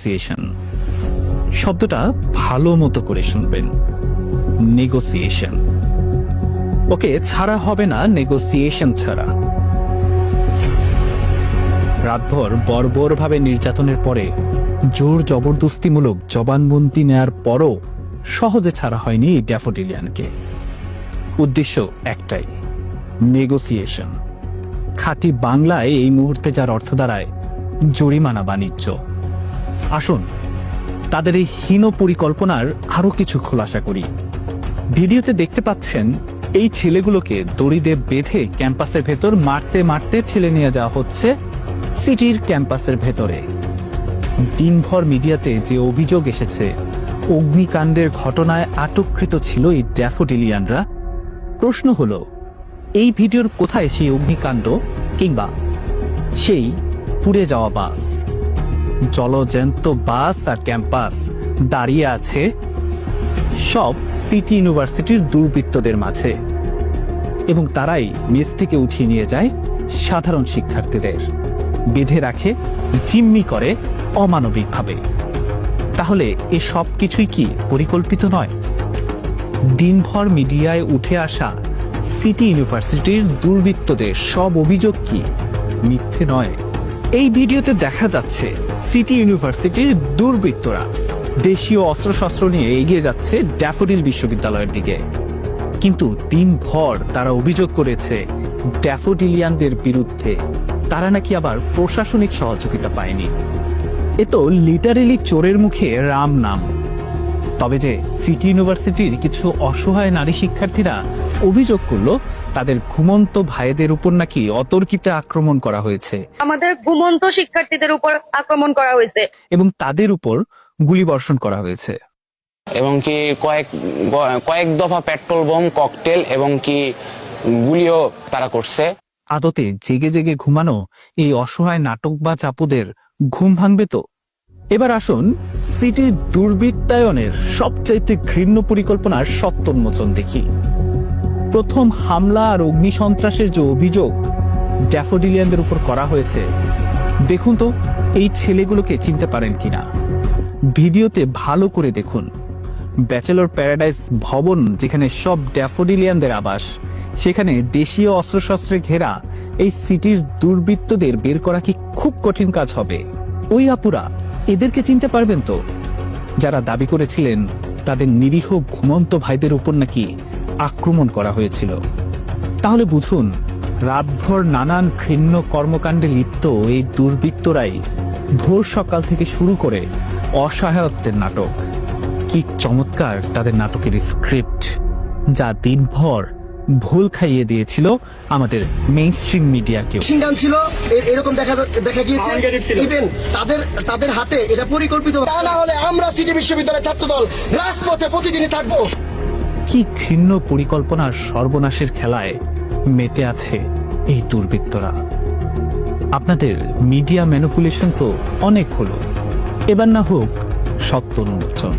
Negotiation. শব্দটা ভালো মতো করে শুনবেন, নেগোসিয়েশন। ওকে ছাড়া হবে না নেগোসিয়েশন ছাড়া। রাতভর বর্বরভাবে নির্যাতনের পরে জোর জবরদস্তিমূলক জবানবন্দি নেয়ার পরও সহজে ছাড়া হয়নি ড্যাফোডিলিয়ানকে। উদ্দেশ্য একটাই, নেগোসিয়েশন। খাঁটি বাংলায় এই মুহূর্তে যার অর্থ দাঁড়ায় জরিমানা বাণিজ্য। আসুন তাদের এই হীন পরিকল্পনার আরো কিছু খোলাসা করি। ভিডিওতে দেখতে পাচ্ছেন এই ছেলেগুলোকে দড়িতে বেঁধে ক্যাম্পাসের ভেতর মারতে মারতে ঠেলে নিয়ে যাওয়া হচ্ছে সিটির ক্যাম্পাসের ভেতরে। দিনভর মিডিয়াতে যে অভিযোগ এসেছে অগ্নিকাণ্ডের ঘটনায় আটককৃত ছিল এই ড্যাফোডিলিয়ানরা, প্রশ্ন হলো এই ভিডিওর কোথায় সেই অগ্নিকাণ্ড কিংবা সেই পুড়ে যাওয়া বাস? জলজ্যান্ত বাস আর ক্যাম্পাস দাঁড়িয়ে আছে সব সিটি ইউনিভার্সিটির দুর্বৃত্তদের মাঝে, এবং তারাই মেস থেকে উঠিয়ে নিয়ে যায় সাধারণ শিক্ষার্থীদের, বেঁধে রাখে, জিম্মি করে অমানবিকভাবে। তাহলে এ সব কিছুই কি পরিকল্পিত নয়? দিনভর মিডিয়ায় উঠে আসা সিটি ইউনিভার্সিটির দুর্বৃত্তদের সব অভিযোগ কি মিথ্যে নয়? এই ভিডিওতে দেখা যাচ্ছে সিটি ইউনিভার্সিটির দুর্বৃত্তরা দেশীয় অস্ত্রশস্ত্র নিয়ে এগিয়ে যাচ্ছে ড্যাফোডিল বিশ্ববিদ্যালয়ের দিকে, কিন্তু দিনভর তারা অভিযোগ করেছে ড্যাফোডিলিয়ানদের বিরুদ্ধে তারা নাকি আবার প্রশাসনিক সহযোগিতা পায়নি। এ তো লিটারেলি চোরের মুখে রাম নাম। তবে যে সিটি ইউনিভার্সিটির কিছু অসহায় নারী শিক্ষার্থীরা অভিযোগ করলো তাদের ঘুমন্ত ভাইদের উপর নাকি অতর্কিতে আক্রমণ করা হয়েছে, আমাদের ঘুমন্ত শিক্ষার্থীদের উপর আক্রমণ করা হয়েছে এবং তাদের উপর গুলিবর্ষণ করা হয়েছে, এবং কি কয়েক দফা পেট্রোল বোম, ককটেল এবং কি গুলিও তারা করছে। আদতে জেগে জেগে ঘুমানো এই অসহায় নাটকবাজ আপুদের ঘুম ভাঙবে তো? এবার আসুন সিটির দুর্বৃত্তায়নের সবচাইতে ঘৃণ্য পরিকল্পনার সত্যোন্মোচন দেখি। প্রথম হামলা আর অগ্নিসন্ত্রাসের যে অভিযোগ ড্যাফোডিলিয়ানদের উপর করা হয়েছে, দেখুন তো এই ছেলেগুলোকে চিনতে পারেন কিনা। ভিডিওতে ভালো করে দেখুন। ব্যাচেলর প্যারাডাইস ভবন যেখানে সব ড্যাফোডিলিয়ানদের আবাস, সেখানে দেশীয় অস্ত্রশস্ত্রে ঘেরা এই সিটির দুর্বৃত্তদের বের করা কি খুব কঠিন কাজ হবে? ওই আপুরা এদেরকে চিনতে পারবেন তো, যারা দাবি করেছিলেন তাদের নিরীহ ঘুমন্ত ভাইদের উপর নাকি আক্রমণ করা হয়েছিল। তাহলে বুঝুন রাতভর নানান ঘৃণ্য কর্মকাণ্ডে লিপ্ত এই দুর্বৃত্তরাই ভোর সকাল থেকে শুরু করে অসহায়ত্বের নাটক। কি চমৎকার তাদের নাটকের স্ক্রিপ্ট, যা দিনভর ভুল খাইয়ে দিয়েছিল আমাদের মেইনস্ট্রিম মিডিয়াকেও। ছিল এরকম দেখা গিয়েছে, ইভেন তাদের হাতে এটা পরিকল্পিত। তা না হলে আমরা সিটি বিশ্ববিদ্যালয়ের ছাত্রদল রাজপথে প্রতিদিনই থাকবো। কি ঘৃণ্য পরিকল্পনার সর্বনাশের খেলায় মেতে আছে এই দুর্বৃত্তরা। আপনাদের মিডিয়া ম্যানিপুলেশন তো অনেক হলো, এবার না হোক সত্য উন্মোচন।